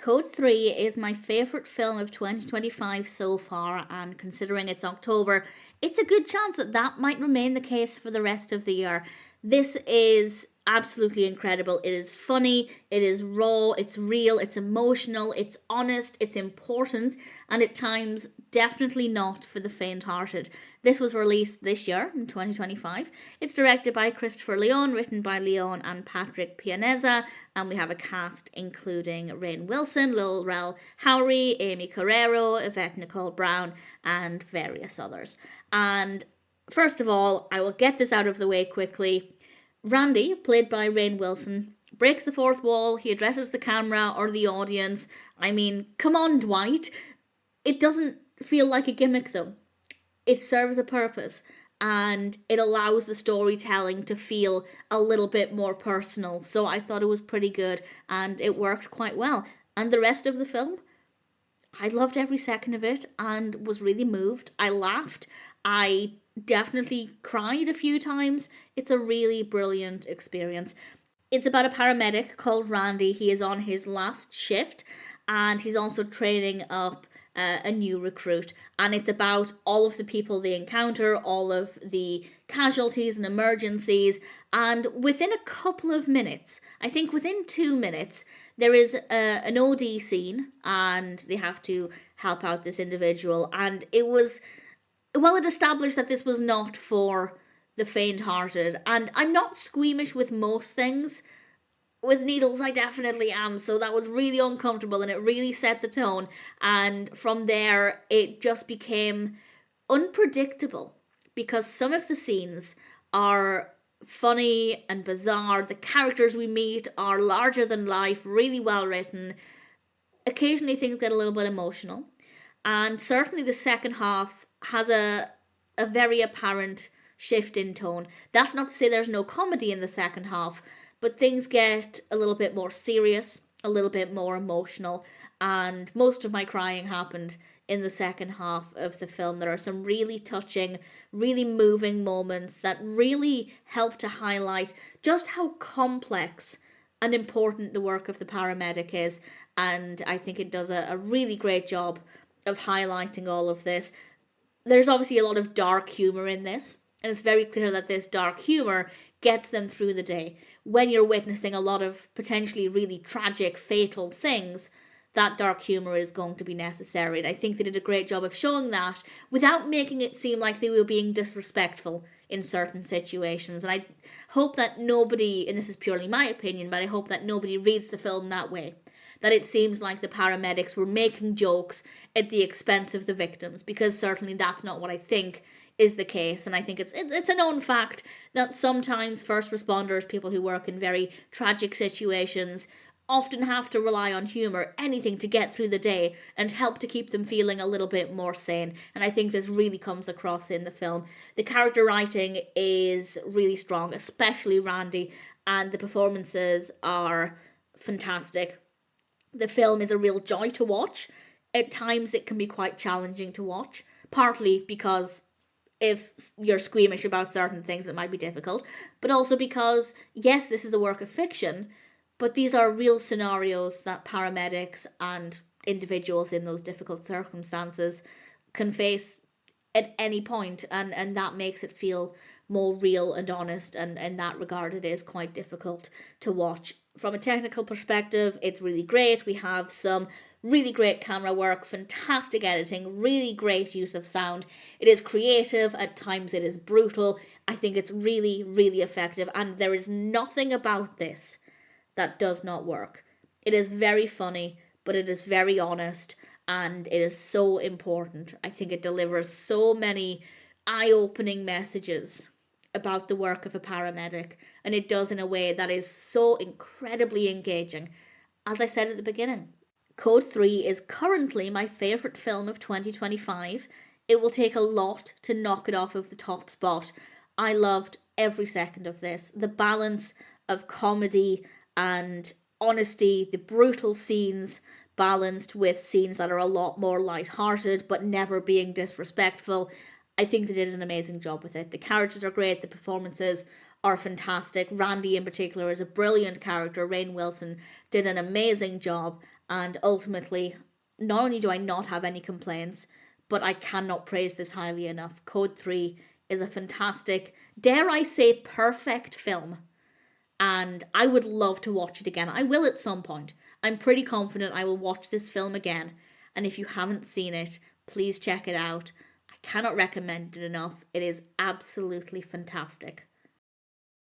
Code 3 is my favourite film of 2025 so far, and considering it's October, it's a good chance that that might remain the case for the rest of the year. This is absolutely incredible. It is funny, it is raw, it's real, it's emotional, it's honest, it's important, and at times definitely not for the faint-hearted. This was released this year in 2025. It's directed by Christopher Leone, written by Leone and Patrick Pianezza, and we have a cast including Rainn Wilson, Lil Rel Howery, Aimee Carrero, Yvette Nicole Brown, and various others. And first of all, I will get this out of the way quickly. Randy, played by Rainn Wilson, breaks the fourth wall. He addresses the camera or the audience. I mean, come on, Dwight. It doesn't feel like a gimmick, though. It serves a purpose, and it allows the storytelling to feel a little bit more personal. So I thought it was pretty good, and it worked quite well. And the rest of the film, I loved every second of it and was really moved. I laughed. I definitely cried a few times. It's a really brilliant experience. It's about a paramedic called Randy. He is on his last shift, and he's also training up a new recruit. And it's about all of the people they encounter, all of the casualties and emergencies. And within a couple of minutes, I think within 2 minutes, there is an OD scene, and they have to help out this individual. And it was, well, it established that this was not for the faint-hearted. And I'm not squeamish with most things. With needles, I definitely am. So that was really uncomfortable, and it really set the tone. And from there, it just became unpredictable because some of the scenes are funny and bizarre. The characters we meet are larger than life, really well written. Occasionally, things get a little bit emotional. And certainly, the second half has a very apparent shift in tone. That's not to say there's no comedy in the second half, but things get a little bit more serious, a little bit more emotional, and most of my crying happened in the second half of the film. There are some really touching, really moving moments that really help to highlight just how complex and important the work of the paramedic is, and I think it does a really great job of highlighting all of this. There's obviously a lot of dark humour in this, and it's very clear that this dark humour gets them through the day. When you're witnessing a lot of potentially really tragic, fatal things, that dark humour is going to be necessary. And I think they did a great job of showing that without making it seem like they were being disrespectful in certain situations. And I hope that nobody, and this is purely my opinion, but I hope that nobody reads the film that way. That it seems like the paramedics were making jokes at the expense of the victims, because certainly that's not what I think is the case. And I think it's a known fact that sometimes first responders, people who work in very tragic situations, often have to rely on humour, anything to get through the day and help to keep them feeling a little bit more sane. And I think this really comes across in the film. The character writing is really strong, especially Randy, and the performances are fantastic. The film is a real joy to watch. At times it can be quite challenging to watch, partly because if you're squeamish about certain things, it might be difficult, but also because, yes, this is a work of fiction, but these are real scenarios that paramedics and individuals in those difficult circumstances can face at any point, and that makes it feel more real and honest, and in that regard it is quite difficult to watch. From a technical perspective, it's really great. We have some really great camera work, fantastic editing, really great use of sound. It is creative, at times it is brutal. I think it's really, really effective, and there is nothing about this that does not work. It is very funny, but it is very honest, and it is so important. I think it delivers so many eye-opening messages about the work of a paramedic, and it does in a way that is so incredibly engaging. As I said at the beginning, Code 3 is currently my favourite film of 2025. It will take a lot to knock it off of the top spot. I loved every second of this. The balance of comedy and honesty, the brutal scenes balanced with scenes that are a lot more light-hearted but never being disrespectful. I think they did an amazing job with it. The characters are great, the performances are fantastic. Randy in particular is a brilliant character. Rainn Wilson did an amazing job, And ultimately, not only do I not have any complaints, but I cannot praise this highly enough. Code 3 is a fantastic, dare I say, perfect film. And I would love to watch it again. I will at some point. I'm pretty confident I will watch this film again. And if you haven't seen it, please check it out. I cannot recommend it enough. It is absolutely fantastic.